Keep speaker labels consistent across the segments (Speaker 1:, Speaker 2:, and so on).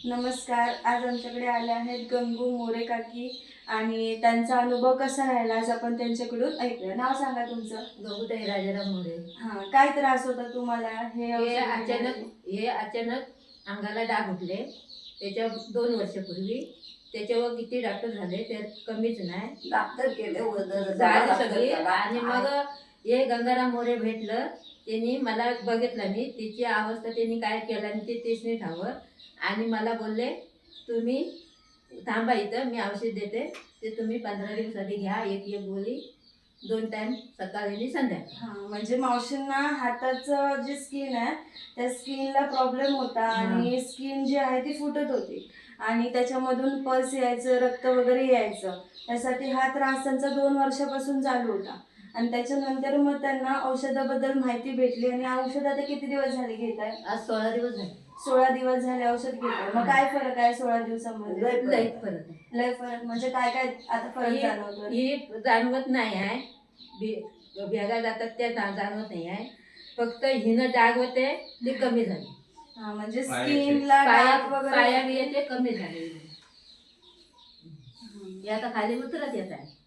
Speaker 1: नमस्कार. आज आमच्याकडे आले आहेत गंगू मोरे काकी आणि त्यांचा अनुभव कसा राहिला आज आपण त्यांच्याकडून ऐकूया. नाव सांगा तुमचं?
Speaker 2: गंगूताई राजाराम मोरे.
Speaker 1: हां, काय त्रास होता तुम्हाला हे
Speaker 2: हे
Speaker 1: औषध
Speaker 2: अचानक
Speaker 1: घेण्याआधी?
Speaker 2: अंगाला डाग उठले. त्याच्या 2 वर्षापूर्वी त्याच्यावर किती डॉक्टर झाले त्यात कमीच नाही.
Speaker 3: डॉक्टर केले
Speaker 2: झाली सगळी. आणि मग हे गंगाराम मोरे भेटलं. त्यांनी मला बघितलं, मी तिची अवस्था त्यांनी काय केलं आणि ते तेच नाही ठावं. आणि मला बोलले, तुम्ही थांबा इथं, मी औषध देते, ते तुम्ही 15 दिवसासाठी घ्या. एक गोळी 2 टाइम सकाळी आणि संध्याकाळी.
Speaker 1: हां, म्हणजे मावशींना हाताचं जी स्किन आहे त्या स्किनला प्रॉब्लेम होता आणि स्किन जी आहे ती फुटत होती आणि त्याच्यामधून पल्स यायचं, रक्त वगैरे यायचं. त्यासाठी हा त्रास त्यांचा 2 वर्षापासून चालू होता आणि त्याच्यानंतर मग त्यांना औषधाबद्दल माहिती भेटली आणि औषध आता किती दिवस झाले घेताय?
Speaker 2: आज 16 दिवस झाले.
Speaker 1: 16 दिवस झाले औषध घेताय. मग काय फरक आहे 16 दिवसामध्ये?
Speaker 2: लय फरक आहे.
Speaker 1: लय फरक म्हणजे काय काय आता फरक जाणवतो?
Speaker 2: ही जाणवत नाही आहे. भेगा जातात त्या जाणवत नाही आहे. फक्त हिनं डाग होते ते कमी झाले.
Speaker 1: हा, म्हणजे स्किनला डाग वगैरे
Speaker 2: पाया बियाचे कमी झाले. हे आता खाली उतरत येत आहे.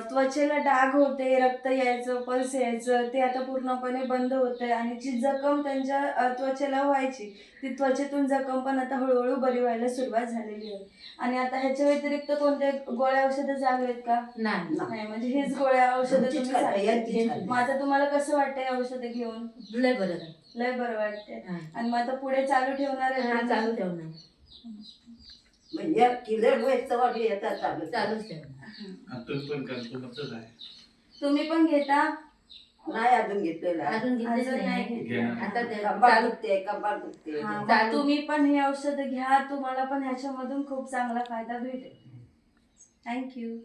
Speaker 1: त्वचेला डाग होते, रक्त यायचं, पल्स यायचं, ते आता पूर्णपणे बंद होतंय आणि जी जखम त्यांच्या त्वचेला व्हायची ती त्वचेतून जखम पण आता हळूहळू बरी व्हायला सुरुवात झालेली आहे. आणि आता ह्याच्या व्यतिरिक्त कोणत्या गोळ्या औषधं चालू आहेत का? नाही, म्हणजे हीच गोळ्या औषधं तुम्ही सांगितली. मग आता तुम्हाला कसं वाटतंय औषधं घेऊन?
Speaker 2: लय बरं आहे.
Speaker 1: लय बरं वाटतंय. आणि मग आता पुढे चालू ठेवणार आहे?
Speaker 2: चालू ठेवणार.
Speaker 3: म्हणजे किलर व्हायचं वाटलं येतात
Speaker 2: चालूच ठेवणार.
Speaker 1: तुम्ही पण घेता?
Speaker 3: नाही अजून घेतलेलं.
Speaker 2: अजून घेतलेच
Speaker 1: अजून
Speaker 2: नाही.
Speaker 1: नाही घेतलं.
Speaker 2: आता ते
Speaker 3: कंबर
Speaker 2: चालू.
Speaker 3: दुखते, कंबर दुखते.
Speaker 1: हा, मग तुम्ही पण हे औषध घ्या, तुम्हाला पण ह्याच्यामधून खूप चांगला फायदा भेटेल. थँक्यू.